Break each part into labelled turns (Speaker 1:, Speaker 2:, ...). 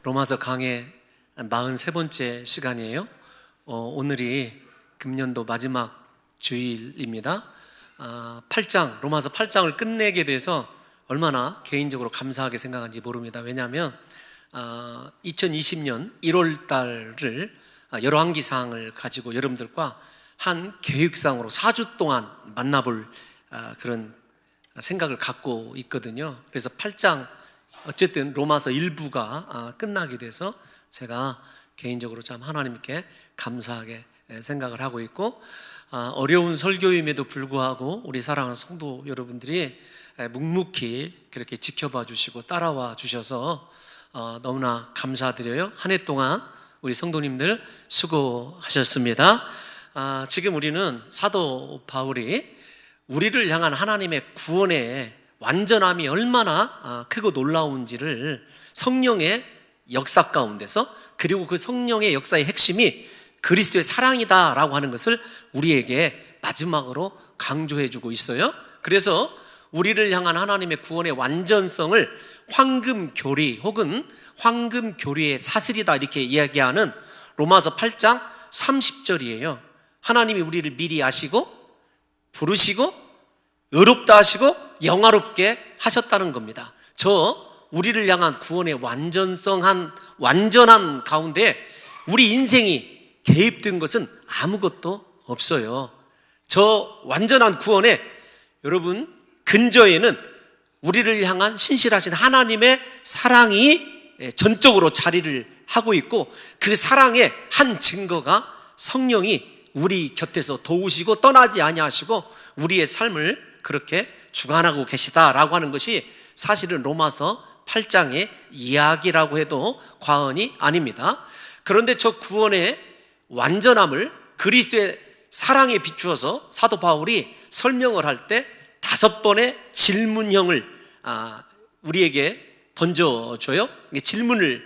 Speaker 1: 로마서 강의 43번째 시간이에요. 오늘이 금년도 마지막 주일입니다. 로마서 8장을 끝내게 돼서 얼마나 개인적으로 감사하게 생각하는지 모릅니다. 왜냐하면 2020년 1월 달을 열왕기상을 가지고 여러분들과 한 계획상으로 4주 동안 만나볼 그런 생각을 갖고 있거든요. 그래서 8장 어쨌든 로마서 일부가 끝나게 돼서 제가 개인적으로 참 하나님께 감사하게 생각을 하고 있고, 어려운 설교임에도 불구하고 우리 사랑하는 성도 여러분들이 묵묵히 그렇게 지켜봐 주시고 따라와 주셔서 너무나 감사드려요. 한 해 동안 우리 성도님들 수고하셨습니다. 지금 우리는 사도 바울이 우리를 향한 하나님의 구원의 완전함이 얼마나 크고 놀라운지를 성령의 역사 가운데서, 그리고 그 성령의 역사의 핵심이 그리스도의 사랑이다라고 하는 것을 우리에게 마지막으로 강조해주고 있어요. 그래서 우리를 향한 하나님의 구원의 완전성을 황금교리 혹은 황금교리의 사슬이다 이렇게 이야기하는 로마서 8장 30절이에요. 하나님이 우리를 미리 아시고 부르시고 의롭다 하시고 영화롭게 하셨다는 겁니다. 우리를 향한 구원의 완전한 가운데 우리 인생이 개입된 것은 아무것도 없어요. 저 완전한 구원에 여러분 근저에는 우리를 향한 신실하신 하나님의 사랑이 전적으로 자리를 하고 있고, 그 사랑의 한 증거가 성령이 우리 곁에서 도우시고 떠나지 아니하시고 우리의 삶을 그렇게 주관하고 계시다라고 하는 것이 사실은 로마서 8장의 이야기라고 해도 과언이 아닙니다. 그런데 저 구원의 완전함을 그리스도의 사랑에 비추어서 사도 바울이 설명을 할 때 5번의 질문형을 우리에게 던져줘요. 질문을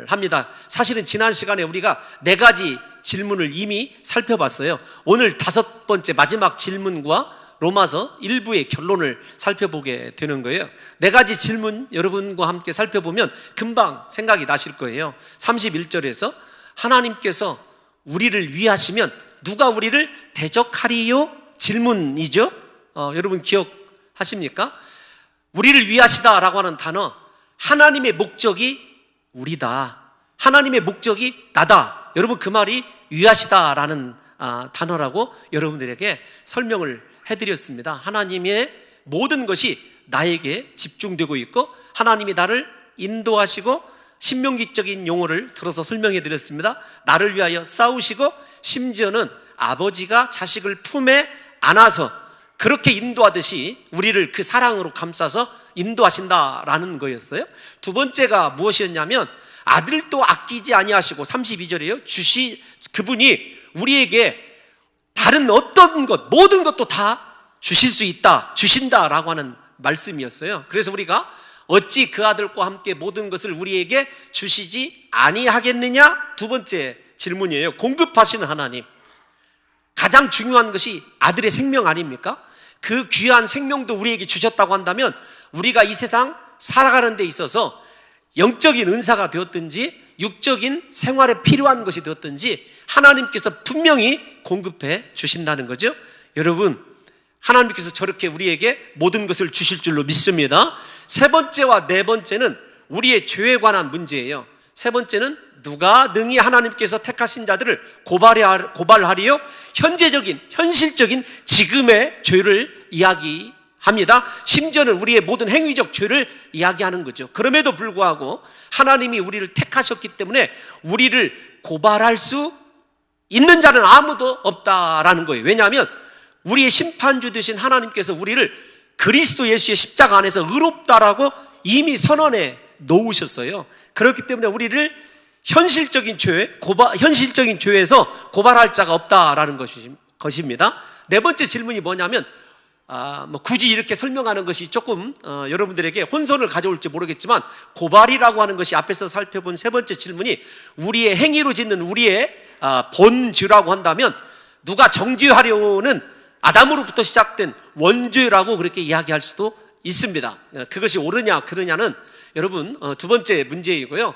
Speaker 1: 합니다. 사실은 지난 시간에 우리가 4가지 질문을 이미 살펴봤어요. 오늘 5번째 마지막 질문과 로마서 일부의 결론을 살펴보게 되는 거예요. 4가지 질문 여러분과 함께 살펴보면 금방 생각이 나실 거예요. 31절에서 하나님께서 우리를 위하시면 누가 우리를 대적하리요? 질문이죠. 여러분 기억하십니까? 우리를 위하시다라고 하는 단어, 하나님의 목적이 우리다, 하나님의 목적이 나다. 여러분 그 말이 위하시다라는 단어라고 여러분들에게 설명을 해드렸습니다. 하나님의 모든 것이 나에게 집중되고 있고 하나님이 나를 인도하시고, 신명기적인 용어를 들어서 설명해 드렸습니다. 나를 위하여 싸우시고, 심지어는 아버지가 자식을 품에 안아서 그렇게 인도하듯이 우리를 그 사랑으로 감싸서 인도하신다라는 거였어요. 2번째가 무엇이었냐면 아들도 아끼지 아니하시고, 32절이에요. 그분이 우리에게 다른 어떤 것, 모든 것도 다 주실 수 있다, 주신다라고 하는 말씀이었어요. 그래서 우리가 어찌 그 아들과 함께 모든 것을 우리에게 주시지 아니하겠느냐? 2번째 질문이에요. 공급하시는 하나님. 가장 중요한 것이 아들의 생명 아닙니까? 그 귀한 생명도 우리에게 주셨다고 한다면 우리가 이 세상 살아가는 데 있어서 영적인 은사가 되었든지 육적인 생활에 필요한 것이 되었든지 하나님께서 분명히 공급해 주신다는 거죠. 여러분, 하나님께서 저렇게 우리에게 모든 것을 주실 줄로 믿습니다. 3번째와 4번째는 우리의 죄에 관한 문제예요. 3번째는 누가 능히 하나님께서 택하신 자들을 고발하리요? 현실적인 지금의 죄를 이야기합니다. 심지어는 우리의 모든 행위적 죄를 이야기하는 거죠. 그럼에도 불구하고 하나님이 우리를 택하셨기 때문에 우리를 고발할 수 있는 자는 아무도 없다라는 거예요. 왜냐하면 우리의 심판주 되신 하나님께서 우리를 그리스도 예수의 십자가 안에서 의롭다라고 이미 선언해 놓으셨어요. 그렇기 때문에 우리를 현실적인 죄에서 고발할 자가 없다라는 것입니다. 4번째 질문이 뭐냐면 굳이 이렇게 설명하는 것이 조금 여러분들에게 혼선을 가져올지 모르겠지만, 고발이라고 하는 것이 앞에서 살펴본 3번째 질문이 우리의 행위로 짓는 우리의 본죄라고 한다면, 누가 정죄하려는 아담으로부터 시작된 원죄라고 그렇게 이야기할 수도 있습니다. 그것이 옳으냐 그르냐는 여러분 2번째 문제이고요.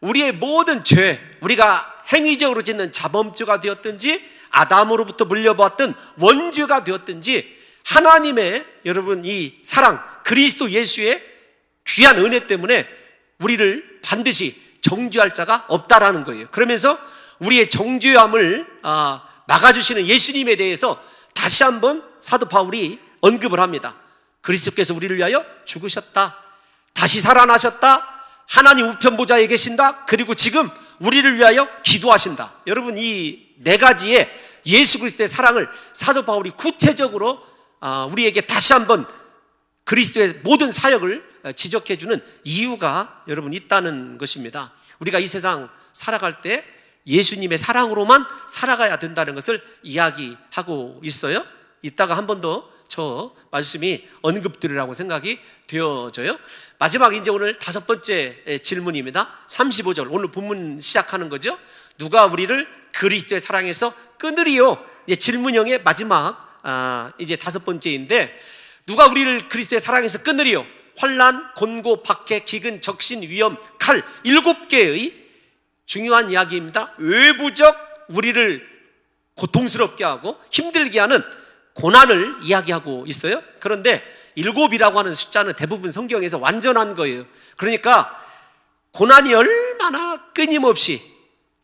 Speaker 1: 우리의 모든 죄, 우리가 행위적으로 짓는 자범죄가 되었든지 아담으로부터 물려받았던 원죄가 되었든지 하나님의 여러분 이 사랑, 그리스도 예수의 귀한 은혜 때문에 우리를 반드시 정죄할 자가 없다라는 거예요. 그러면서 우리의 정죄함을 막아주시는 예수님에 대해서 다시 한번 사도 바울이 언급을 합니다. 그리스도께서 우리를 위하여 죽으셨다, 다시 살아나셨다, 하나님 우편 보좌에 계신다, 그리고 지금 우리를 위하여 기도하신다. 여러분 이 네 가지의 예수 그리스도의 사랑을 사도 바울이 구체적으로 우리에게 다시 한번 그리스도의 모든 사역을 지적해주는 이유가 여러분 있다는 것입니다. 우리가 이 세상 살아갈 때 예수님의 사랑으로만 살아가야 된다는 것을 이야기하고 있어요. 이따가 한 번 더 저 말씀이 언급드리라고 생각이 되어져요. 마지막 이제 오늘 5번째 질문입니다. 35절 오늘 본문 시작하는 거죠. 누가 우리를 그리스도의 사랑에서 끊으리요? 이제 질문형의 마지막 이제 5번째인데 누가 우리를 그리스도의 사랑에서 끊으리요? 환난, 곤고, 박해, 기근, 적신, 위험, 칼 7개의 중요한 이야기입니다. 외부적 우리를 고통스럽게 하고 힘들게 하는 고난을 이야기하고 있어요. 그런데 7이라고 하는 숫자는 대부분 성경에서 완전한 거예요. 그러니까 고난이 얼마나 끊임없이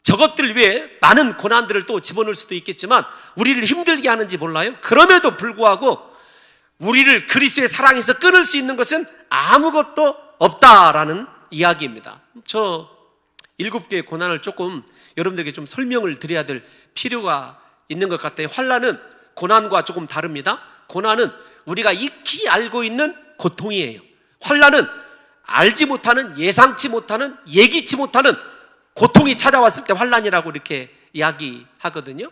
Speaker 1: 저것들 위해 많은 고난들을 또 집어넣을 수도 있겠지만 우리를 힘들게 하는지 몰라요. 그럼에도 불구하고 우리를 그리스도의 사랑에서 끊을 수 있는 것은 아무것도 없다라는 이야기입니다. 저 7개의 고난을 조금 여러분들에게 좀 설명을 드려야 될 필요가 있는 것 같아요. 환난은 고난과 조금 다릅니다. 고난은 우리가 익히 알고 있는 고통이에요. 환난은 알지 못하는, 예상치 못하는, 예기치 못하는 고통이 찾아왔을 때 환난이라고 이렇게 이야기하거든요.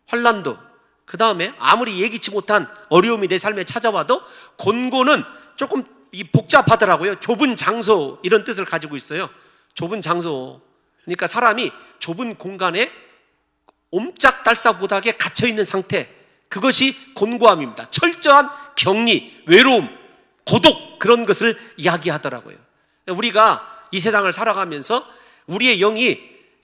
Speaker 1: 환난도 그 다음에 아무리 예기치 못한 어려움이 내 삶에 찾아와도 곤고는 조금 복잡하더라고요. 좁은 장소 이런 뜻을 가지고 있어요. 좁은 장소, 그러니까 사람이 좁은 공간에 옴짝달싹 못하게 갇혀있는 상태, 그것이 곤고함입니다. 철저한 격리, 외로움, 고독, 그런 것을 이야기하더라고요. 우리가 이 세상을 살아가면서 우리의 영이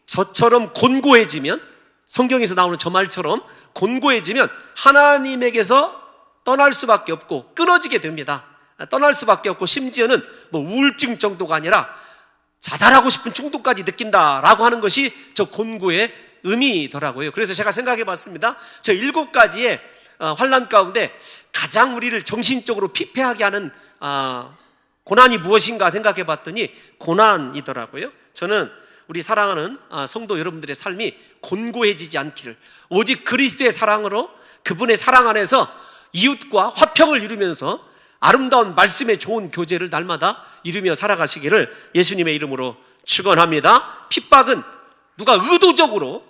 Speaker 1: 저처럼 곤고해지면, 성경에서 나오는 저 말처럼 곤고해지면 하나님에게서 떠날 수밖에 없고 끊어지게 됩니다. 떠날 수밖에 없고 심지어는 뭐 우울증 정도가 아니라 자살하고 싶은 충동까지 느낀다라고 하는 것이 저 곤고의 의미더라고요. 그래서 제가 생각해 봤습니다. 저 7가지의 환난 가운데 가장 우리를 정신적으로 피폐하게 하는 고난이 무엇인가 생각해 봤더니 고난이더라고요. 저는 우리 사랑하는 성도 여러분들의 삶이 곤고해지지 않기를, 오직 그리스도의 사랑으로 그분의 사랑 안에서 이웃과 화평을 이루면서 아름다운 말씀의 좋은 교제를 날마다 이루며 살아가시기를 예수님의 이름으로 축원합니다. 핍박은 누가 의도적으로,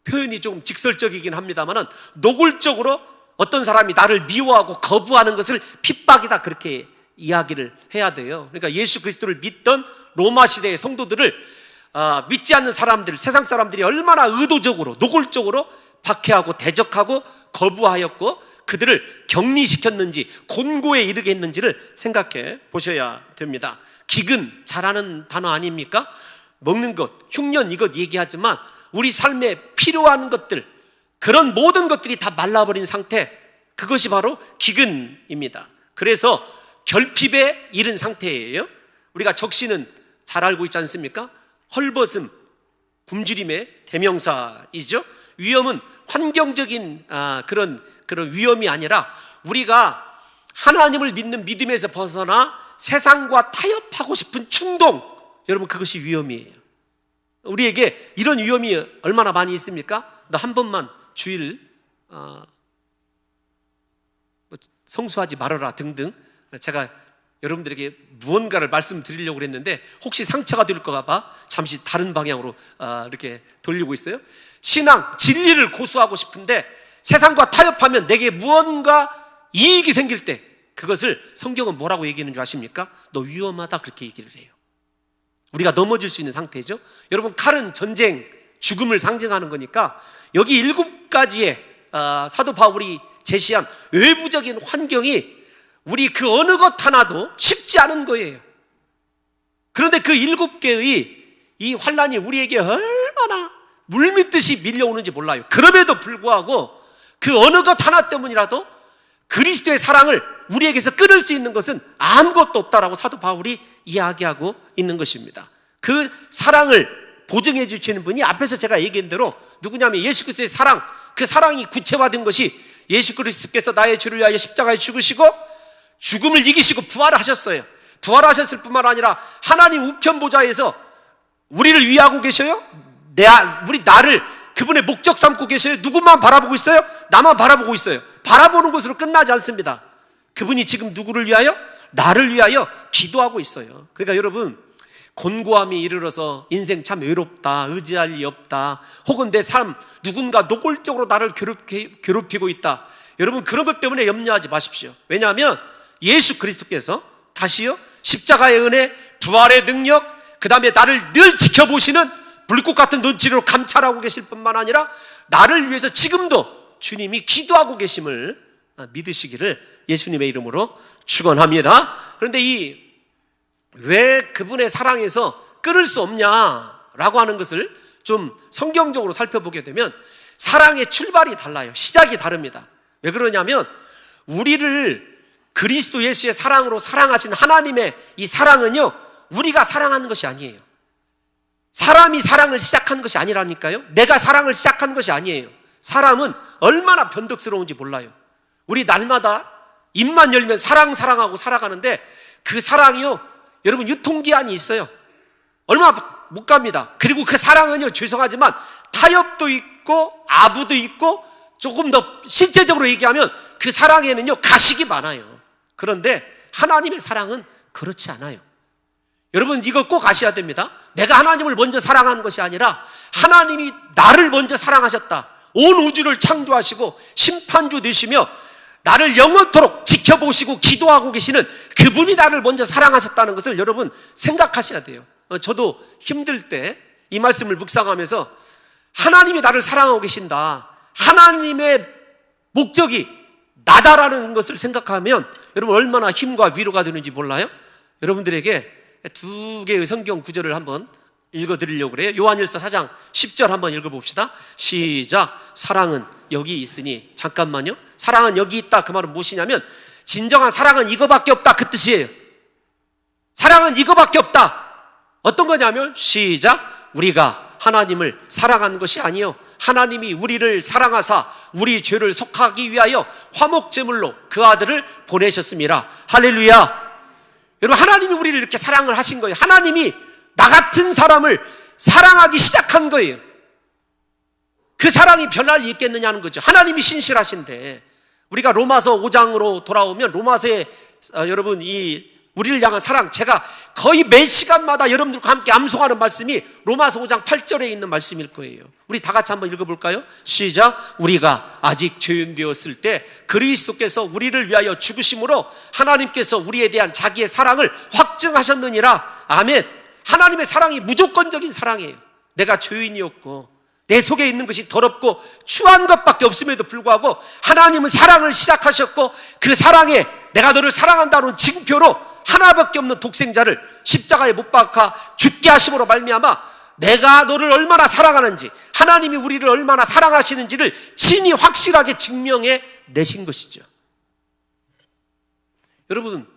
Speaker 1: 표현이 조금 직설적이긴 합니다만 노골적으로 어떤 사람이 나를 미워하고 거부하는 것을 핍박이다, 그렇게 이야기를 해야 돼요. 그러니까 예수 그리스도를 믿던 로마 시대의 성도들을 믿지 않는 사람들, 세상 사람들이 얼마나 의도적으로 노골적으로 박해하고 대적하고 거부하였고 그들을 격리시켰는지, 곤고에 이르게 했는지를 생각해 보셔야 됩니다. 기근, 잘 아는 단어 아닙니까? 먹는 것, 흉년 이것 얘기하지만 우리 삶에 필요한 것들, 그런 모든 것들이 다 말라버린 상태, 그것이 바로 기근입니다. 그래서 결핍에 이른 상태예요. 우리가 적신은 잘 알고 있지 않습니까? 헐벗음, 굶주림의 대명사이죠. 위험은 환경적인 그런 위험이 아니라 우리가 하나님을 믿는 믿음에서 벗어나 세상과 타협하고 싶은 충동, 여러분 그것이 위험이에요. 우리에게 이런 위험이 얼마나 많이 있습니까? 너 한 번만 주일 성수하지 말아라 등등, 제가 여러분들에게 무언가를 말씀드리려고 했는데 혹시 상처가 될까 봐 잠시 다른 방향으로 이렇게 돌리고 있어요. 신앙, 진리를 고수하고 싶은데 세상과 타협하면 내게 무언가 이익이 생길 때 그것을 성경은 뭐라고 얘기하는 줄 아십니까? 너 위험하다, 그렇게 얘기를 해요. 우리가 넘어질 수 있는 상태죠. 여러분, 칼은 전쟁, 죽음을 상징하는 거니까 여기 7가지의 사도 바울이 제시한 외부적인 환경이 우리 그 어느 것 하나도 쉽지 않은 거예요. 그런데 그 7개의 이 환란이 우리에게 얼마나 물밀듯이 밀려오는지 몰라요. 그럼에도 불구하고 그 어느 것 하나 때문이라도 그리스도의 사랑을 우리에게서 끊을 수 있는 것은 아무것도 없다라고 사도 바울이 이야기하고 있는 것입니다. 그 사랑을 보증해 주시는 분이 앞에서 제가 얘기한 대로 누구냐면 예수 그리스도의 사랑, 그 사랑이 구체화된 것이 예수 그리스도께서 나의 죄를 위하여 십자가에 죽으시고 죽음을 이기시고 부활하셨어요. 부활하셨을 뿐만 아니라 하나님 우편 보좌에서 우리를 위하고 계셔요. 나를 그분의 목적 삼고 계셔요. 누구만 바라보고 있어요? 나만 바라보고 있어요. 바라보는 것으로 끝나지 않습니다. 그분이 지금 누구를 위하여? 나를 위하여 기도하고 있어요. 그러니까 여러분, 곤고함이 이르러서 인생 참 외롭다, 의지할 리 없다, 혹은 내 삶 누군가 노골적으로 나를 괴롭히고 있다, 여러분 그런 것 때문에 염려하지 마십시오. 왜냐하면 예수 그리스도께서 다시요 십자가의 은혜, 부활의 능력, 그 다음에 나를 늘 지켜보시는 불꽃 같은 눈치로 감찰하고 계실 뿐만 아니라 나를 위해서 지금도 주님이 기도하고 계심을 믿으시기를 예수님의 이름으로 축원합니다. 그런데 왜 그분의 사랑에서 끊을 수 없냐라고 하는 것을 좀 성경적으로 살펴보게 되면 사랑의 출발이 달라요. 시작이 다릅니다. 왜 그러냐면 우리를 그리스도 예수의 사랑으로 사랑하신 하나님의 이 사랑은요, 우리가 사랑하는 것이 아니에요. 사람이 사랑을 시작한 것이 아니라니까요. 내가 사랑을 시작한 것이 아니에요. 사람은 얼마나 변덕스러운지 몰라요. 우리 날마다 입만 열면 사랑하고 살아가는데 그 사랑이요, 여러분 유통기한이 있어요. 얼마 못 갑니다. 그리고 그 사랑은요, 죄송하지만 타협도 있고 아부도 있고 조금 더 실제적으로 얘기하면 그 사랑에는요 가식이 많아요. 그런데 하나님의 사랑은 그렇지 않아요. 여러분 이거 꼭 아셔야 됩니다. 내가 하나님을 먼저 사랑한 것이 아니라 하나님이 나를 먼저 사랑하셨다. 온 우주를 창조하시고 심판주 되시며 나를 영원토록 지켜보시고 기도하고 계시는 그분이 나를 먼저 사랑하셨다는 것을 여러분 생각하셔야 돼요. 저도 힘들 때 이 말씀을 묵상하면서 하나님이 나를 사랑하고 계신다, 하나님의 목적이 나다라는 것을 생각하면 여러분 얼마나 힘과 위로가 되는지 몰라요? 여러분들에게 두 개의 성경 구절을 한번 읽어드리려고 그래요. 요한일서 4장 10절 한번 읽어봅시다. 시작. 사랑은 여기 있으니, 잠깐만요, 사랑은 여기 있다, 그 말은 무엇이냐면 진정한 사랑은 이거밖에 없다, 그 뜻이에요. 사랑은 이거밖에 없다. 어떤 거냐면 시작. 우리가 하나님을 사랑한 것이 아니요, 하나님이 우리를 사랑하사 우리 죄를 속하기 위하여 화목제물로 그 아들을 보내셨습니다. 할렐루야. 여러분 하나님이 우리를 이렇게 사랑을 하신 거예요. 하나님이 나 같은 사람을 사랑하기 시작한 거예요. 그 사랑이 변할 리 있겠느냐는 거죠. 하나님이 신실하신데 우리가 로마서 5장으로 돌아오면 로마서에 여러분 우리를 향한 사랑, 제가 거의 매 시간마다 여러분들과 함께 암송하는 말씀이 로마서 5장 8절에 있는 말씀일 거예요. 우리 다 같이 한번 읽어볼까요? 시작. 우리가 아직 죄인 되었을 때 그리스도께서 우리를 위하여 죽으심으로 하나님께서 우리에 대한 자기의 사랑을 확증하셨느니라. 아멘. 하나님의 사랑이 무조건적인 사랑이에요. 내가 죄인이었고 내 속에 있는 것이 더럽고 추한 것밖에 없음에도 불구하고 하나님은 사랑을 시작하셨고 그 사랑에 내가 너를 사랑한다는 징표로 하나밖에 없는 독생자를 십자가에 못 박아 죽게 하심으로 말미암아 내가 너를 얼마나 사랑하는지, 하나님이 우리를 얼마나 사랑하시는지를 친히 확실하게 증명해 내신 것이죠. 여러분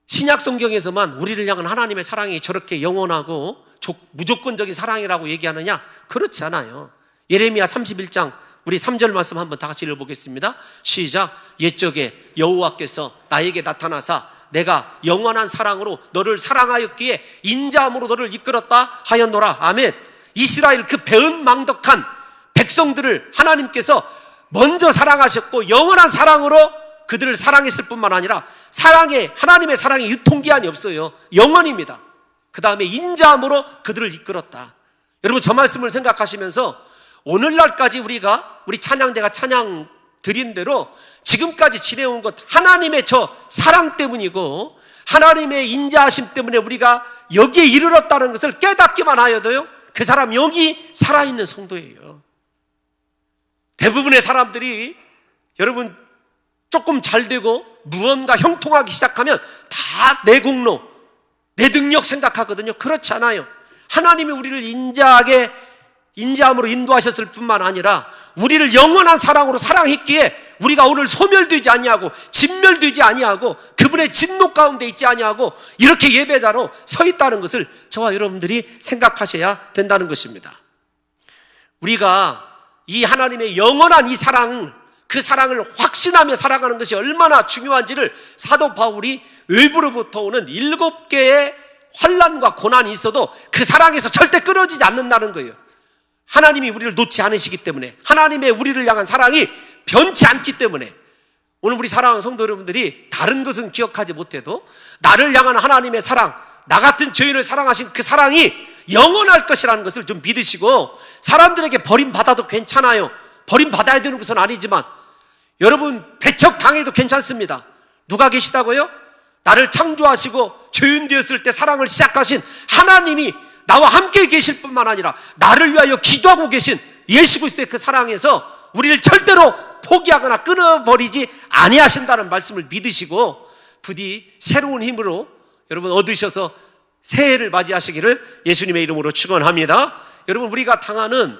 Speaker 1: 신약 성경에서만 우리를 향한 하나님의 사랑이 저렇게 영원하고 무조건적인 사랑이라고 얘기하느냐? 그렇지 않아요. 예레미야 31장 우리 3절 말씀 한번 다 같이 읽어보겠습니다. 시작. 옛적에 여호와께서 나에게 나타나사 내가 영원한 사랑으로 너를 사랑하였기에 인자함으로 너를 이끌었다 하였노라. 아멘. 이스라엘 그 배은망덕한 백성들을 하나님께서 먼저 사랑하셨고 영원한 사랑으로 그들을 사랑했을 뿐만 아니라 하나님의 사랑에 유통기한이 없어요. 영원입니다. 그 다음에 인자함으로 그들을 이끌었다. 여러분 저 말씀을 생각하시면서 오늘날까지 우리 찬양대가 찬양 드린 대로 지금까지 지내온 것 하나님의 저 사랑 때문이고 하나님의 인자하심 때문에 우리가 여기에 이르렀다는 것을 깨닫기만 하여도요, 그 사람 여기 살아있는 성도예요. 대부분의 사람들이 여러분 조금 잘 되고 무언가 형통하기 시작하면 다 내 공로, 내 능력 생각하거든요. 그렇지 않아요. 하나님이 우리를 인자함으로 인도하셨을 뿐만 아니라 우리를 영원한 사랑으로 사랑했기에 우리가 오늘 소멸되지 아니하고 진멸되지 아니하고 그분의 진노 가운데 있지 아니하고 이렇게 예배자로 서 있다는 것을 저와 여러분들이 생각하셔야 된다는 것입니다. 우리가 이 하나님의 영원한 이 사랑, 그 사랑을 확신하며 살아가는 것이 얼마나 중요한지를 사도 바울이 외부로부터 오는 7개의 환난과 고난이 있어도 그 사랑에서 절대 끊어지지 않는다는 거예요. 하나님이 우리를 놓지 않으시기 때문에, 하나님의 우리를 향한 사랑이 변치 않기 때문에, 오늘 우리 사랑하는 성도 여러분들이 다른 것은 기억하지 못해도 나를 향한 하나님의 사랑, 나 같은 죄인을 사랑하신 그 사랑이 영원할 것이라는 것을 좀 믿으시고, 사람들에게 버림받아도 괜찮아요. 버림받아야 되는 것은 아니지만 여러분 배척당해도 괜찮습니다. 누가 계시다고요? 나를 창조하시고 죄인 되었을 때 사랑을 시작하신 하나님이 나와 함께 계실 뿐만 아니라 나를 위하여 기도하고 계신 예수 그리스도의 그 사랑에서 우리를 절대로 포기하거나 끊어버리지 아니하신다는 말씀을 믿으시고 부디 새로운 힘으로 여러분 얻으셔서 새해를 맞이하시기를 예수님의 이름으로 축원합니다. 여러분, 우리가 당하는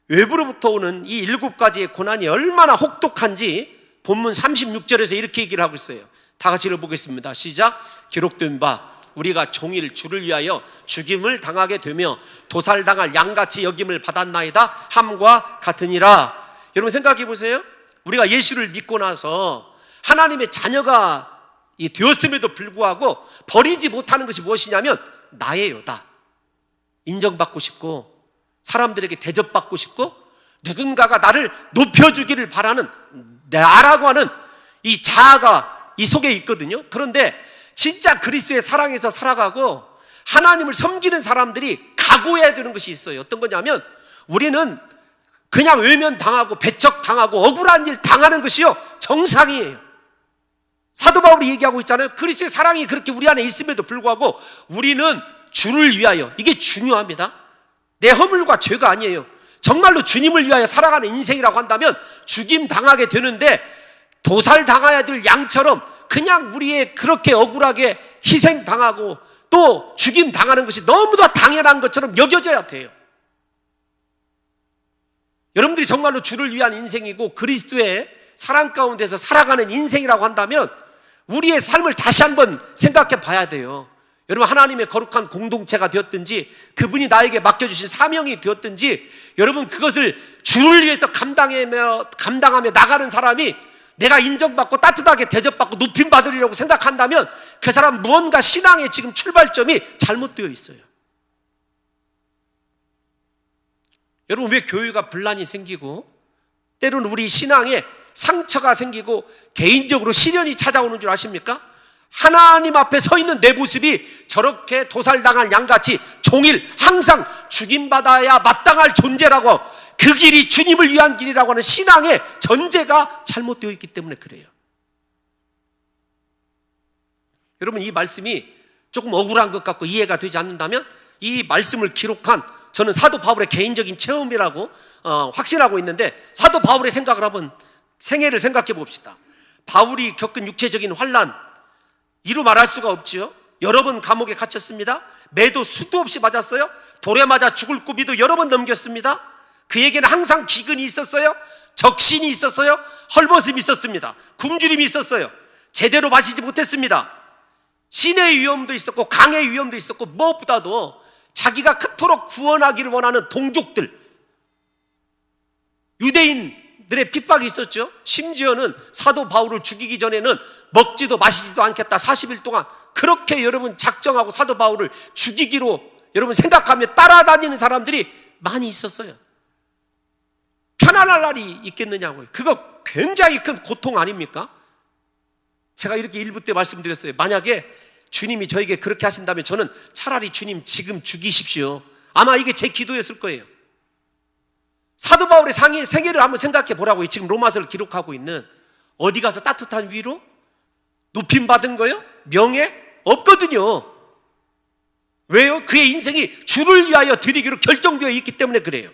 Speaker 1: 외부로부터 오는 이 7가지의 고난이 얼마나 혹독한지 본문 36절에서 이렇게 얘기를 하고 있어요. 다 같이 읽어보겠습니다. 시작. 기록된 바 우리가 종일 주를 위하여 죽임을 당하게 되며 도살당할 양같이 여김을 받았나이다 함과 같으니라. 여러분 생각해 보세요. 우리가 예수를 믿고 나서 하나님의 자녀가 되었음에도 불구하고 버리지 못하는 것이 무엇이냐면 나예요. 나 인정받고 싶고 사람들에게 대접받고 싶고 누군가가 나를 높여주기를 바라는 나라고 하는 이 자아가 이 속에 있거든요. 그런데 진짜 그리스도의 사랑에서 살아가고 하나님을 섬기는 사람들이 각오해야 되는 것이 있어요. 어떤 거냐면 우리는 그냥 외면당하고 배척당하고 억울한 일 당하는 것이요 정상이에요. 사도 바울이 얘기하고 있잖아요. 그리스도의 사랑이 그렇게 우리 안에 있음에도 불구하고 우리는 주를 위하여, 이게 중요합니다. 내 허물과 죄가 아니에요. 정말로 주님을 위하여 살아가는 인생이라고 한다면 죽임 당하게 되는데 도살 당해야 될 양처럼 그냥 우리의 그렇게 억울하게 희생당하고 또 죽임 당하는 것이 너무도 당연한 것처럼 여겨져야 돼요. 여러분들이 정말로 주를 위한 인생이고 그리스도의 사랑 가운데서 살아가는 인생이라고 한다면 우리의 삶을 다시 한번 생각해 봐야 돼요. 여러분, 하나님의 거룩한 공동체가 되었든지 그분이 나에게 맡겨주신 사명이 되었든지 여러분 그것을 주를 위해서 감당하며 나가는 사람이 내가 인정받고 따뜻하게 대접받고 높임받으리라고 생각한다면 그 사람 무언가 신앙의 지금 출발점이 잘못되어 있어요. 여러분, 왜 교회가 분란이 생기고 때로는 우리 신앙에 상처가 생기고 개인적으로 시련이 찾아오는 줄 아십니까? 하나님 앞에 서 있는 내 모습이 저렇게 도살당할 양같이 종일 항상 죽임받아야 마땅할 존재라고, 그 길이 주님을 위한 길이라고 하는 신앙의 전제가 잘못되어 있기 때문에 그래요. 여러분, 이 말씀이 조금 억울한 것 같고 이해가 되지 않는다면 이 말씀을 기록한 저는 사도 바울의 개인적인 체험이라고 확신하고 있는데, 사도 바울의 생각을 한번 생애를 생각해 봅시다. 바울이 겪은 육체적인 환난 이루 말할 수가 없지요. 여러 번 감옥에 갇혔습니다. 매도 수도 없이 맞았어요. 돌에 맞아 죽을 고비도 여러 번 넘겼습니다. 그에게는 항상 기근이 있었어요. 적신이 있었어요. 헐벗음이 있었습니다. 굶주림이 있었어요. 제대로 마시지 못했습니다. 신의 위험도 있었고 강의 위험도 있었고 무엇보다도 자기가 그토록 구원하기를 원하는 동족들, 유대인들의 핍박이 있었죠. 심지어는 사도 바울을 죽이기 전에는 먹지도 마시지도 않겠다 40일 동안 그렇게 여러분 작정하고 사도 바울을 죽이기로 여러분 생각하며 따라다니는 사람들이 많이 있었어요. 편안할 날이 있겠느냐고요. 그거 굉장히 큰 고통 아닙니까? 제가 이렇게 1부 때 말씀드렸어요. 만약에 주님이 저에게 그렇게 하신다면 저는 차라리 주님 지금 죽이십시오. 아마 이게 제 기도였을 거예요. 사도 바울의 생애를 한번 생각해 보라고요. 지금 로마서를 기록하고 있는, 어디 가서 따뜻한 위로? 높임 받은 거요? 명예? 없거든요. 왜요? 그의 인생이 주를 위하여 드리기로 결정되어 있기 때문에 그래요.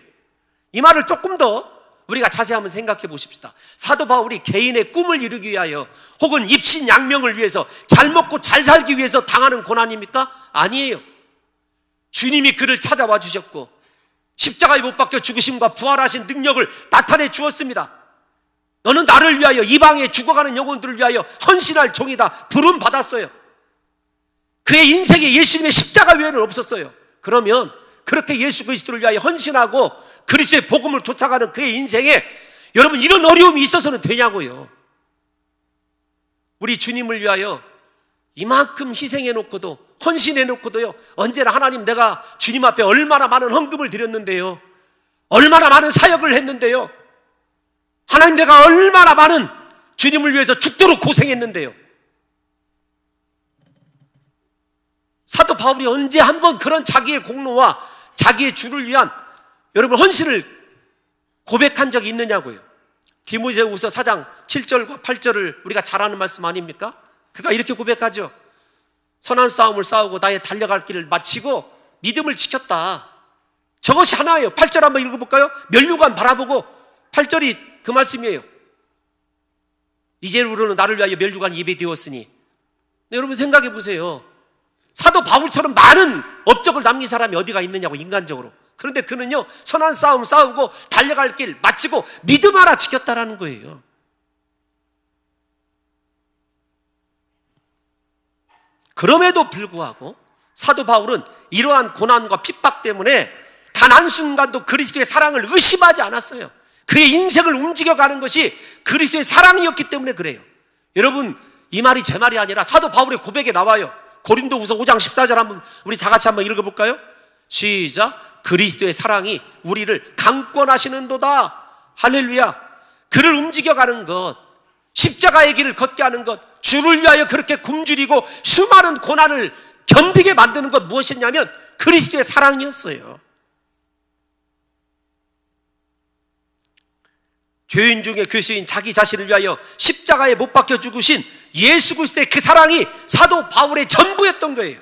Speaker 1: 이 말을 조금 더 우리가 자세히 한번 생각해 보십시다. 사도 바울이 개인의 꿈을 이루기 위하여 혹은 입신양명을 위해서 잘 먹고 잘 살기 위해서 당하는 고난입니까? 아니에요. 주님이 그를 찾아와 주셨고 십자가에 못 박혀 죽으심과 부활하신 능력을 나타내 주었습니다. 너는 나를 위하여 이방에 죽어가는 영혼들을 위하여 헌신할 종이다. 부름 받았어요. 그의 인생에 예수님의 십자가 외에는 없었어요. 그러면 그렇게 예수 그리스도를 위하여 헌신하고 그리스도의 복음을 쫓아가는 그의 인생에 여러분 이런 어려움이 있어서는 되냐고요. 우리 주님을 위하여 이만큼 희생해놓고도 헌신해놓고도요, 언제나 하나님 내가 주님 앞에 얼마나 많은 헌금을 드렸는데요, 얼마나 많은 사역을 했는데요, 하나님 내가 얼마나 많은 주님을 위해서 죽도록 고생했는데요. 사도 바울이 언제 한번 그런 자기의 공로와 자기의 주를 위한 여러분 헌신을 고백한 적이 있느냐고요. 디모데후서 4장 7절과 8절을 우리가 잘 아는 말씀 아닙니까? 그가 이렇게 고백하죠. 선한 싸움을 싸우고 나의 달려갈 길을 마치고 믿음을 지켰다. 저것이 하나예요. 8절 한번 읽어볼까요? 면류관 바라보고 8절이 그 말씀이에요. 이제로는 나를 위하여 면류관 예배되었으니. 여러분 생각해 보세요. 사도 바울처럼 많은 업적을 남긴 사람이 어디가 있느냐고, 인간적으로. 그런데 그는요, 선한 싸움 싸우고 달려갈 길 마치고 믿음 하나 지켰다라는 거예요. 그럼에도 불구하고 사도 바울은 이러한 고난과 핍박 때문에 단 한순간도 그리스도의 사랑을 의심하지 않았어요. 그의 인생을 움직여가는 것이 그리스도의 사랑이었기 때문에 그래요. 여러분, 이 말이 제 말이 아니라 사도 바울의 고백에 나와요. 고린도후서 5장 14절 한번 우리 다 같이 한번 읽어볼까요? 시작. 그리스도의 사랑이 우리를 강권하시는도다. 할렐루야. 그를 움직여가는 것, 십자가의 길을 걷게 하는 것, 주를 위하여 그렇게 굶주리고 수많은 고난을 견디게 만드는 것 무엇이었냐면 그리스도의 사랑이었어요. 죄인 중에 교수인 자기 자신을 위하여 십자가에 못 박혀 죽으신 예수 그리스도의 그 사랑이 사도 바울의 전부였던 거예요.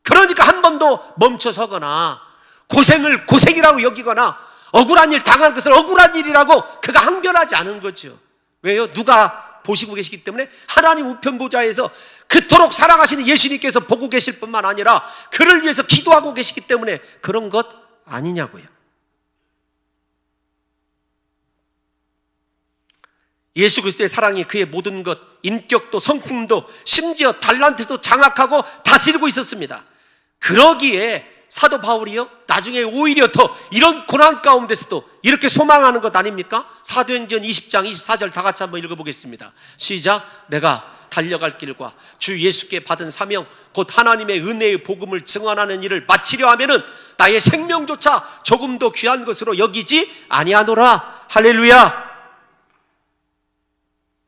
Speaker 1: 그러니까 한 번도 멈춰서거나 고생을 고생이라고 여기거나 억울한 일 당한 것을 억울한 일이라고 그가 항변하지 않은 거죠. 왜요? 누가 보시고 계시기 때문에, 하나님 우편 보좌에서 그토록 사랑하시는 예수님께서 보고 계실 뿐만 아니라 그를 위해서 기도하고 계시기 때문에 그런 것 아니냐고요. 예수 그리스도의 사랑이 그의 모든 것, 인격도 성품도 심지어 달란트도 장악하고 다스리고 있었습니다. 그러기에 사도 바울이요, 나중에 오히려 더 이런 고난 가운데서도 이렇게 소망하는 것 아닙니까? 사도행전 20장 24절 다 같이 한번 읽어보겠습니다. 시작. 내가 달려갈 길과 주 예수께 받은 사명 곧 하나님의 은혜의 복음을 증언하는 일을 마치려 하면은 나의 생명조차 조금도 귀한 것으로 여기지 아니하노라. 할렐루야.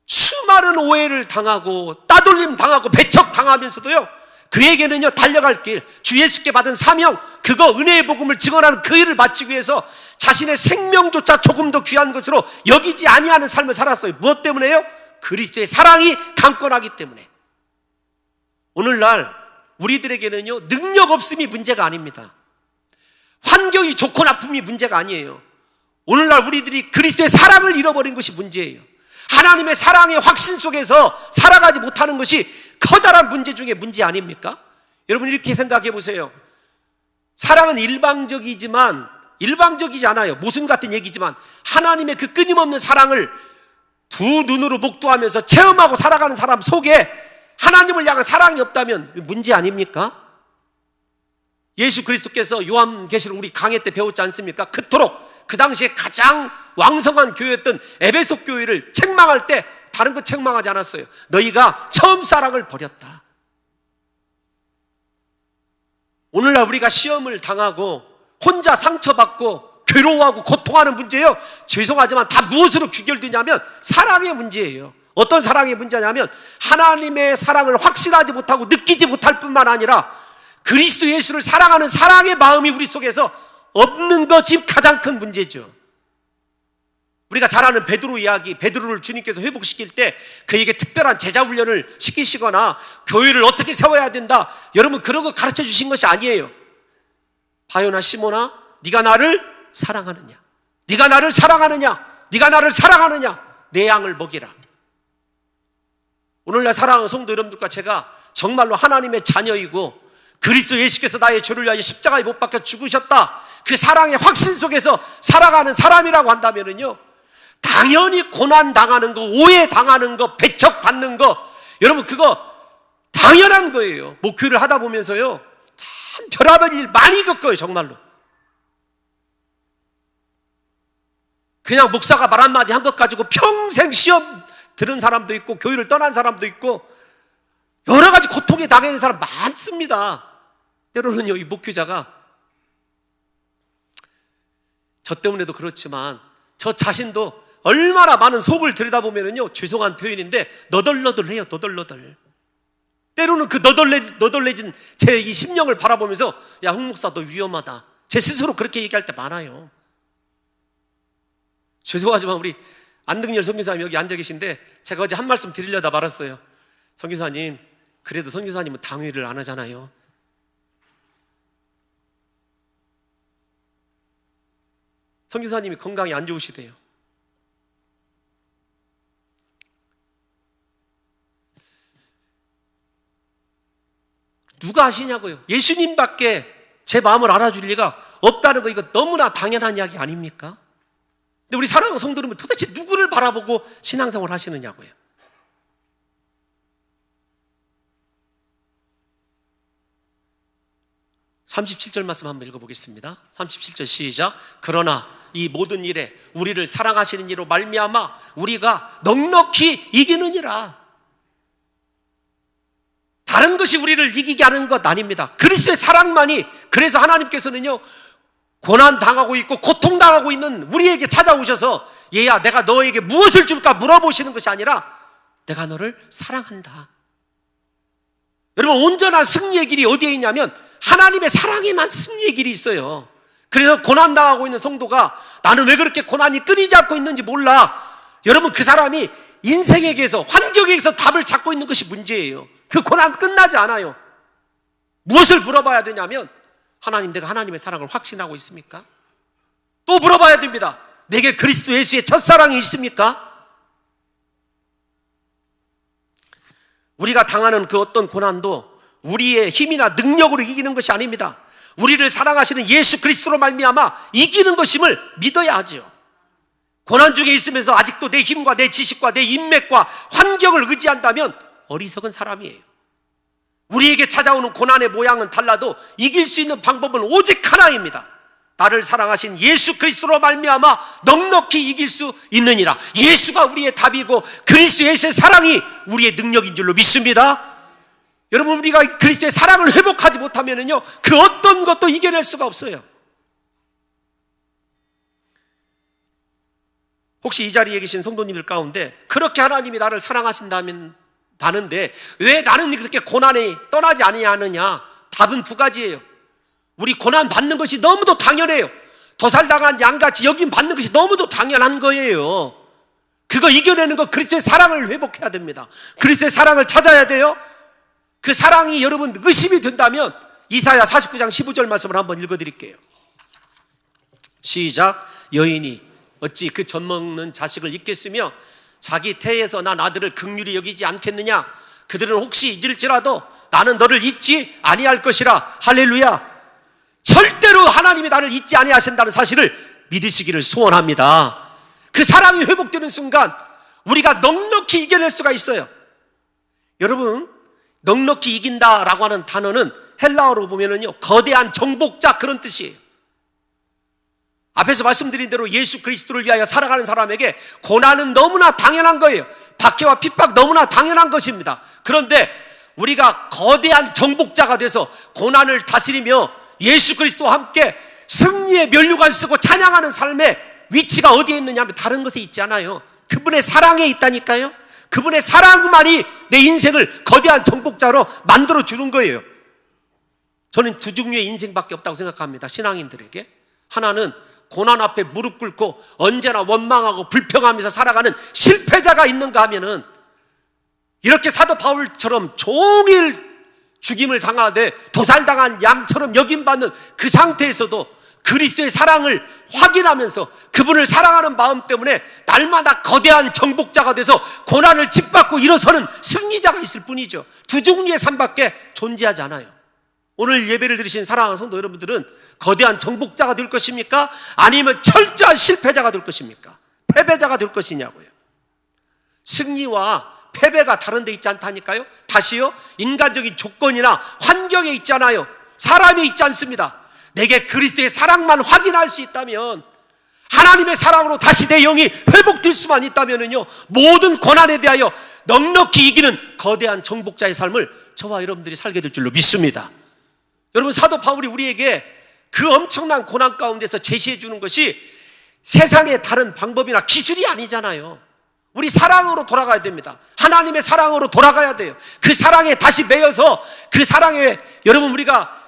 Speaker 1: 수많은 오해를 당하고 따돌림 당하고 배척 당하면서도요, 그에게는요, 달려갈 길, 주 예수께 받은 사명, 그거 은혜의 복음을 증언하는 그 일을 마치기 위해서 자신의 생명조차 조금 더 귀한 것으로 여기지 아니하는 삶을 살았어요. 무엇 때문에요? 그리스도의 사랑이 강권하기 때문에. 오늘날 우리들에게는요, 능력 없음이 문제가 아닙니다. 환경이 좋고 나쁨이 문제가 아니에요. 오늘날 우리들이 그리스도의 사랑을 잃어버린 것이 문제예요. 하나님의 사랑의 확신 속에서 살아가지 못하는 것이 커다란 문제 중에 문제 아닙니까? 여러분 이렇게 생각해 보세요. 사랑은 일방적이지만, 일방적이지 않아요. 모순 같은 얘기지만 하나님의 그 끊임없는 사랑을 두 눈으로 목도하면서 체험하고 살아가는 사람 속에 하나님을 향한 사랑이 없다면 문제 아닙니까? 예수 그리스도께서 요한계시록 우리 강해 때 배웠지 않습니까? 그토록 그 당시에 가장 왕성한 교회였던 에베소 교회를 책망할 때 다른 거 책망하지 않았어요. 너희가 처음 사랑을 버렸다. 오늘날 우리가 시험을 당하고 혼자 상처받고 괴로워하고 고통하는 문제예요. 죄송하지만 다 무엇으로 귀결되냐면 사랑의 문제예요. 어떤 사랑의 문제냐면 하나님의 사랑을 확신하지 못하고 느끼지 못할 뿐만 아니라 그리스도 예수를 사랑하는 사랑의 마음이 우리 속에서 없는 것이 가장 큰 문제죠. 우리가 잘 아는 베드로 이야기, 베드로를 주님께서 회복시킬 때 그에게 특별한 제자 훈련을 시키시거나 교회를 어떻게 세워야 된다, 여러분 그런 거 가르쳐 주신 것이 아니에요. 바요나 시몬아, 네가 나를 사랑하느냐, 네가 나를 사랑하느냐, 네가 나를 사랑하느냐, 내 양을 먹이라. 오늘날 사랑하는 성도 여러분들과 제가 정말로 하나님의 자녀이고 그리스도 예수께서 나의 죄를 위하여 십자가에 못 박혀 죽으셨다, 그 사랑의 확신 속에서 살아가는 사람이라고 한다면요, 당연히 고난 당하는 거, 오해 당하는 거, 배척 받는 거, 여러분 그거 당연한 거예요. 목회를 하다 보면서요, 참 별의별 일 많이 겪어요. 정말로 그냥 목사가 말 한마디 한 것 가지고 평생 시험 들은 사람도 있고 교회를 떠난 사람도 있고 여러 가지 고통에 당하는 사람 많습니다. 때로는요, 이 목회자가 저 때문에도 그렇지만 저 자신도 얼마나 많은 속을 들여다보면요, 죄송한 표현인데 너덜너덜해요. 너덜너덜. 때로는 그 너덜해진 제 이 심령을 바라보면서 야, 홍 목사 너 위험하다, 제 스스로 그렇게 얘기할 때 많아요. 죄송하지만 우리 안등열 선교사님 여기 앉아 계신데 제가 어제 한 말씀 드리려다 말았어요. 선교사님, 그래도 선교사님은 당회를 안 하잖아요. 선교사님이 건강이 안 좋으시대요. 누가 아시냐고요. 예수님밖에 제 마음을 알아줄 리가 없다는 거, 이거 너무나 당연한 이야기 아닙니까? 근데 우리 사랑하는 성도들은 도대체 누구를 바라보고 신앙생활을 하시느냐고요. (37절) 말씀 한번 읽어보겠습니다. 37절 시작. 그러나 이 모든 일에 우리를 사랑하시는 이로 말미암아 우리가 넉넉히 이기느니라. 다른 것이 우리를 이기게 하는 것 아닙니다. 그리스도의 사랑만이. 그래서 하나님께서는요, 고난당하고 있고 고통당하고 있는 우리에게 찾아오셔서 얘야 내가 너에게 무엇을 줄까 물어보시는 것이 아니라 내가 너를 사랑한다. 여러분, 온전한 승리의 길이 어디에 있냐면 하나님의 사랑에만 승리의 길이 있어요. 그래서 고난당하고 있는 성도가 나는 왜 그렇게 고난이 끊이지 않고 있는지 몰라. 여러분, 그 사람이 인생에게서, 환경에서 답을 찾고 있는 것이 문제예요. 그 고난 끝나지 않아요. 무엇을 물어봐야 되냐면 하나님, 내가 하나님의 사랑을 확신하고 있습니까? 또 물어봐야 됩니다. 내게 그리스도 예수의 첫사랑이 있습니까? 우리가 당하는 그 어떤 고난도 우리의 힘이나 능력으로 이기는 것이 아닙니다. 우리를 사랑하시는 예수 그리스도로 말미암아 이기는 것임을 믿어야 하죠. 고난 중에 있으면서 아직도 내 힘과 내 지식과 내 인맥과 환경을 의지한다면 어리석은 사람이에요. 우리에게 찾아오는 고난의 모양은 달라도 이길 수 있는 방법은 오직 하나입니다. 나를 사랑하신 예수 그리스도로 말미암아 넉넉히 이길 수 있느니라. 예수가 우리의 답이고 그리스도 예수의 사랑이 우리의 능력인 줄로 믿습니다. 여러분, 우리가 그리스도의 사랑을 회복하지 못하면요, 그 어떤 것도 이겨낼 수가 없어요. 혹시 이 자리에 계신 성도님들 가운데 그렇게 하나님이 나를 사랑하신다면 다는데 왜 나는 그렇게 고난에 떠나지 아니하느냐? 답은 두 가지예요. 우리 고난 받는 것이 너무도 당연해요. 도살당한 양같이 여긴 받는 것이 너무도 당연한 거예요. 그거 이겨내는 거 그리스도의 사랑을 회복해야 됩니다. 그리스도의 사랑을 찾아야 돼요. 그 사랑이 여러분 의심이 된다면 이사야 49장 15절 말씀을 한번 읽어드릴게요. 시작. 여인이 어찌 그 젖먹는 자식을 잊겠으며 자기 태에서 난 아들을 긍휼히 여기지 않겠느냐? 그들은 혹시 잊을지라도 나는 너를 잊지 아니할 것이라. 할렐루야. 절대로 하나님이 나를 잊지 아니하신다는 사실을 믿으시기를 소원합니다. 그 사랑이 회복되는 순간 우리가 넉넉히 이겨낼 수가 있어요. 여러분, 넉넉히 이긴다라고 하는 단어는 헬라어로 보면은요, 거대한 정복자, 그런 뜻이에요. 앞에서 말씀드린 대로 예수 그리스도를 위하여 살아가는 사람에게 고난은 너무나 당연한 거예요. 박해와 핍박 너무나 당연한 것입니다. 그런데 우리가 거대한 정복자가 돼서 고난을 다스리며 예수 그리스도와 함께 승리의 면류관 쓰고 찬양하는 삶의 위치가 어디에 있느냐 하면 다른 것에 있지 않아요. 그분의 사랑에 있다니까요. 그분의 사랑만이 내 인생을 거대한 정복자로 만들어 주는 거예요. 저는 두 종류의 인생밖에 없다고 생각합니다. 신앙인들에게. 하나는 고난 앞에 무릎 꿇고 언제나 원망하고 불평하면서 살아가는 실패자가 있는가 하면은 이렇게 사도 바울처럼 종일 죽임을 당하되 도살당한 양처럼 여김받는 그 상태에서도 그리스도의 사랑을 확인하면서 그분을 사랑하는 마음 때문에 날마다 거대한 정복자가 돼서 고난을 짓밟고 일어서는 승리자가 있을 뿐이죠. 두 종류의 삶밖에 존재하지 않아요. 오늘 예배를 드리신 사랑하는 성도 여러분들은 거대한 정복자가 될 것입니까? 아니면 철저한 실패자가 될 것입니까? 패배자가 될 것이냐고요. 승리와 패배가 다른 데 있지 않다니까요. 다시요, 인간적인 조건이나 환경에 있잖아요. 사람이 있지 않습니다. 내게 그리스도의 사랑만 확인할 수 있다면, 하나님의 사랑으로 다시 내 영이 회복될 수만 있다면요, 모든 고난에 대하여 넉넉히 이기는 거대한 정복자의 삶을 저와 여러분들이 살게 될 줄로 믿습니다. 여러분, 사도 바울이 우리에게 그 엄청난 고난 가운데서 제시해 주는 것이 세상의 다른 방법이나 기술이 아니잖아요. 우리 사랑으로 돌아가야 됩니다. 하나님의 사랑으로 돌아가야 돼요. 그 사랑에 다시 매여서 그 사랑에 여러분 우리가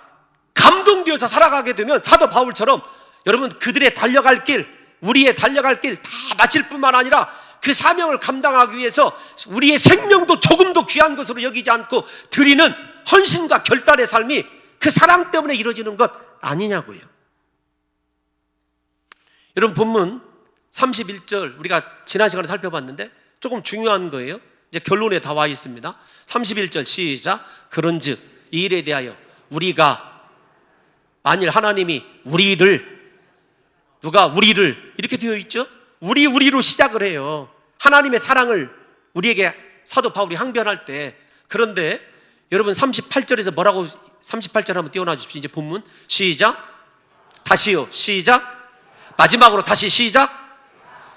Speaker 1: 감동되어서 살아가게 되면 사도 바울처럼 여러분 그들의 달려갈 길, 우리의 달려갈 길 다 마칠 뿐만 아니라 그 사명을 감당하기 위해서 우리의 생명도 조금도 귀한 것으로 여기지 않고 드리는 헌신과 결단의 삶이 그 사랑 때문에 이루어지는 것 아니냐고요. 여러분, 본문 31절 우리가 지난 시간에 살펴봤는데 조금 중요한 거예요. 이제 결론에 다 와 있습니다. 31절 시작. 그런즉 이 일에 대하여 우리가, 만일 하나님이 우리를, 누가 우리를, 이렇게 되어 있죠. 우리로 시작을 해요. 하나님의 사랑을 우리에게 사도 바울이 항변할 때. 그런데 여러분 38절에서 뭐라고, 38절 한번 띄워놔 주십시오. 이제 본문 시작. 다시요 시작. 마지막으로 다시 시작.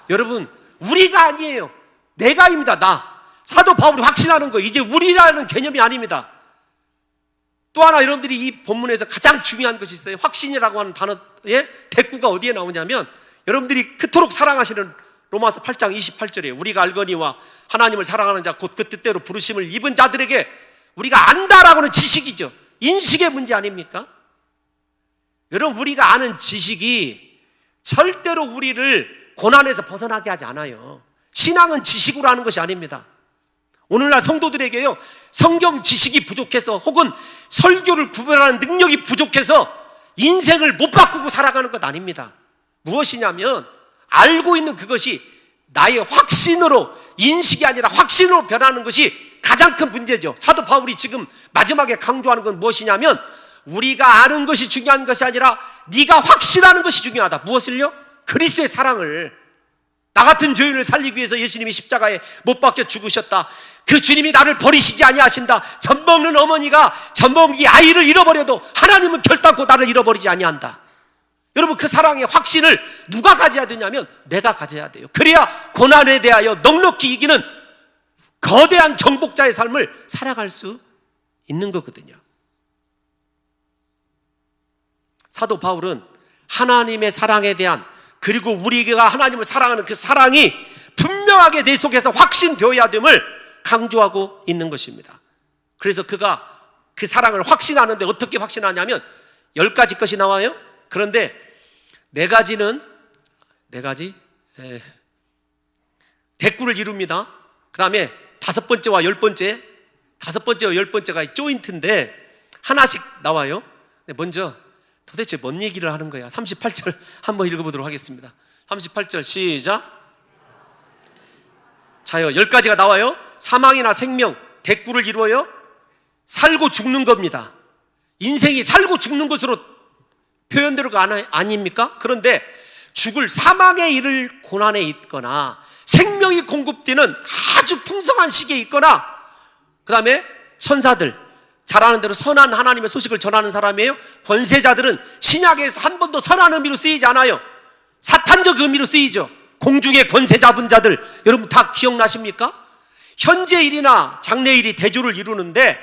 Speaker 1: 여러분, 우리가 아니에요. 내가입니다. 나. 사도 바울이 확신하는 거예요. 이제 우리라는 개념이 아닙니다. 또 하나 여러분들이 이 본문에서 가장 중요한 것이 있어요. 확신이라고 하는 단어의 대꾸가 어디에 나오냐면, 여러분들이 그토록 사랑하시는 로마서 8장 28절이에요. 우리가 알거니와 하나님을 사랑하는 자 곧 그 뜻대로 부르심을 입은 자들에게, 우리가 안다라고 하는 지식이죠. 인식의 문제 아닙니까? 여러분, 우리가 아는 지식이 절대로 우리를 고난에서 벗어나게 하지 않아요. 신앙은 지식으로 하는 것이 아닙니다. 오늘날 성도들에게요, 성경 지식이 부족해서 혹은 설교를 구별하는 능력이 부족해서 인생을 못 바꾸고 살아가는 것 아닙니다. 무엇이냐면, 알고 있는 그것이 나의 확신으로, 인식이 아니라 확신으로 변하는 것이 가장 큰 문제죠. 사도 바울이 지금 마지막에 강조하는 건 무엇이냐면, 우리가 아는 것이 중요한 것이 아니라 네가 확신하는 것이 중요하다. 무엇을요? 그리스도의 사랑을. 나 같은 죄인을 살리기 위해서 예수님이 십자가에 못 박혀 죽으셨다. 그 주님이 나를 버리시지 아니하신다. 젖먹는 어머니가 젖먹이 아이를 잃어버려도 하나님은 결단코 나를 잃어버리지 아니한다. 여러분, 그 사랑의 확신을 누가 가져야 되냐면 내가 가져야 돼요. 그래야 고난에 대하여 넉넉히 이기는 거대한 정복자의 삶을 살아갈 수 있는 거거든요. 사도 바울은 하나님의 사랑에 대한, 그리고 우리가 하나님을 사랑하는 그 사랑이 분명하게 내 속에서 확신되어야 됨을 강조하고 있는 것입니다. 그래서 그가 그 사랑을 확신하는데 어떻게 확신하냐면 10가지 것이 나와요. 그런데 4가지는 대꾸를 이룹니다. 그 다음에 5번째와 10번째, 5번째와 10번째가 조인트인데 하나씩 나와요. 먼저 도대체 뭔 얘기를 하는 거야? 38절 한번 읽어보도록 하겠습니다. 38절 시작. 자요, 10가지가 나와요. 사망이나 생명, 대꾸를 이루어요. 살고 죽는 겁니다. 인생이 살고 죽는 것으로 표현되는 거 아닙니까? 그런데 죽을, 사망에 이를 고난에 있거나 생명이 공급되는 아주 풍성한 시기에 있거나, 그 다음에 천사들, 잘 아는 대로 선한 하나님의 소식을 전하는 사람이에요. 권세자들은 신약에서 한 번도 선한 의미로 쓰이지 않아요. 사탄적 의미로 쓰이죠. 공중의 권세 잡은 자들, 여러분 다 기억나십니까? 현재 일이나 장래 일이 대조를 이루는데,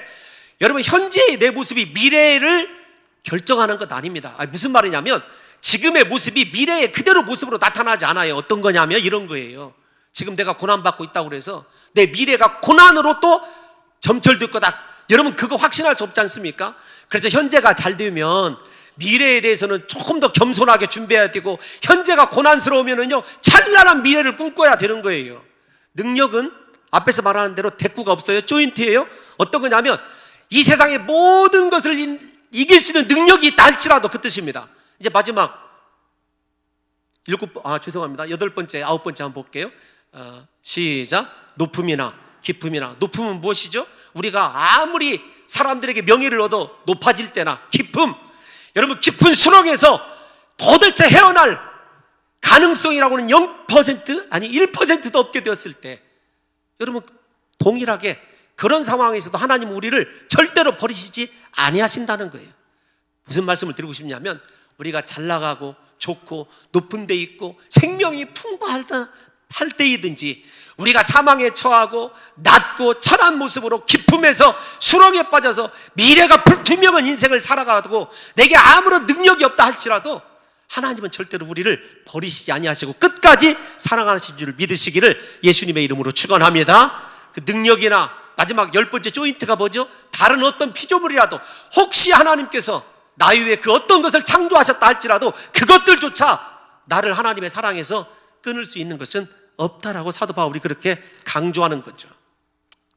Speaker 1: 여러분 현재의 내 모습이 미래를 결정하는 것 아닙니다. 무슨 말이냐면 지금의 모습이 미래의 그대로 모습으로 나타나지 않아요. 어떤 거냐면 이런 거예요. 지금 내가 고난받고 있다고 그래서 내 미래가 고난으로 또 점철될 거다, 여러분 그거 확신할 수 없지 않습니까? 그래서 현재가 잘 되면 미래에 대해서는 조금 더 겸손하게 준비해야 되고, 현재가 고난스러우면은요 찬란한 미래를 꿈꿔야 되는 거예요. 능력은 앞에서 말하는 대로 대꾸가 없어요. 조인트예요. 어떤 거냐면 이 세상의 모든 것을 이길 수 있는 능력이 있다 할지라도, 그 뜻입니다. 이제 마지막 8번째, 9번째 한번 볼게요. 시작. 높음이나 기쁨이나. 높음은 무엇이죠? 우리가 아무리 사람들에게 명예를 얻어 높아질 때나 기쁨, 여러분 깊은 수렁에서 도대체 헤어날 가능성이라고는 0% 아니 1%도 없게 되었을 때, 여러분 동일하게 그런 상황에서도 하나님은 우리를 절대로 버리시지 아니하신다는 거예요. 무슨 말씀을 드리고 싶냐면, 우리가 잘 나가고 좋고 높은 데 있고 생명이 풍부할 때이든지, 우리가 사망에 처하고 낮고 천한 모습으로 기쁨에서 수렁에 빠져서 미래가 불투명한 인생을 살아가고 내게 아무런 능력이 없다 할지라도 하나님은 절대로 우리를 버리시지 아니하시고 끝까지 사랑하신 줄 믿으시기를 예수님의 이름으로 축원합니다. 그 능력이나 마지막 10번째 조인트가 뭐죠? 다른 어떤 피조물이라도 혹시 하나님께서 나 이외에 그 어떤 것을 창조하셨다 할지라도 그것들조차 나를 하나님의 사랑에서 끊을 수 있는 것은 없다라고 사도 바울이 그렇게 강조하는 거죠.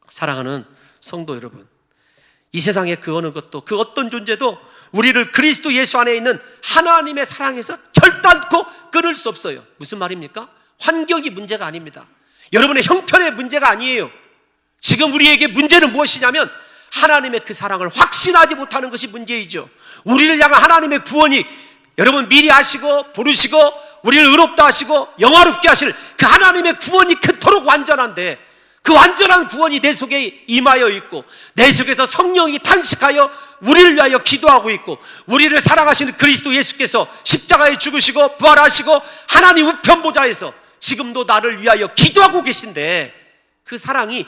Speaker 1: 사랑하는 성도 여러분, 이 세상의 그 어느 것도 그 어떤 존재도 우리를 그리스도 예수 안에 있는 하나님의 사랑에서 결단코 끊을 수 없어요. 무슨 말입니까? 환경이 문제가 아닙니다. 여러분의 형편의 문제가 아니에요. 지금 우리에게 문제는 무엇이냐면 하나님의 그 사랑을 확신하지 못하는 것이 문제이죠. 우리를 향한 하나님의 구원이 여러분 미리 하시고 부르시고 우리를 의롭다 하시고 영화롭게 하실 그 하나님의 구원이 그토록 완전한데, 그 완전한 구원이 내 속에 임하여 있고 내 속에서 성령이 탄식하여 우리를 위하여 기도하고 있고, 우리를 사랑하시는 그리스도 예수께서 십자가에 죽으시고 부활하시고 하나님 우편 보좌에서 지금도 나를 위하여 기도하고 계신데, 그 사랑이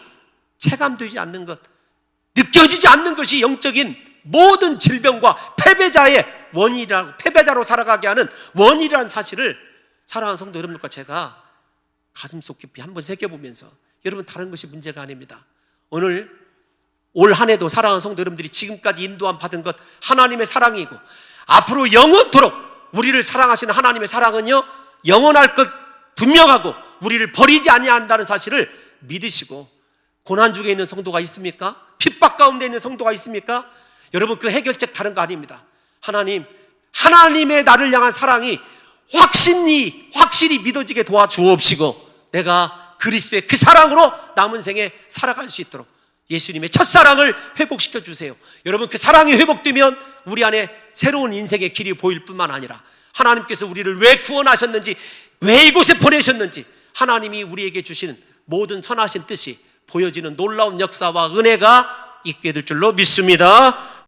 Speaker 1: 체감되지 않는 것, 느껴지지 않는 것이 영적인 모든 질병과 패배자의 원인이라고, 패배자로 살아가게 하는 원인이라는 사실을 사랑하는 성도 여러분들과 제가 가슴속 깊이 한번 새겨보면서, 여러분 다른 것이 문제가 아닙니다. 오늘 올 한 해도 사랑하는 성도 여러분들이 지금까지 인도함 받은 것 하나님의 사랑이고, 앞으로 영원토록 우리를 사랑하시는 하나님의 사랑은요 영원할 것 분명하고 우리를 버리지 아니한다는 사실을 믿으시고, 고난 중에 있는 성도가 있습니까? 핍박 가운데 있는 성도가 있습니까? 여러분 그 해결책 다른 거 아닙니다. 하나님의 나를 향한 사랑이 확실히 믿어지게 도와주옵시고, 내가 그리스도의 그 사랑으로 남은 생에 살아갈 수 있도록 예수님의 첫사랑을 회복시켜 주세요. 여러분 그 사랑이 회복되면 우리 안에 새로운 인생의 길이 보일 뿐만 아니라, 하나님께서 우리를 왜 구원하셨는지, 왜 이곳에 보내셨는지, 하나님이 우리에게 주시는 모든 선하신 뜻이 보여지는 놀라운 역사와 은혜가 있게 될 줄로 믿습니다.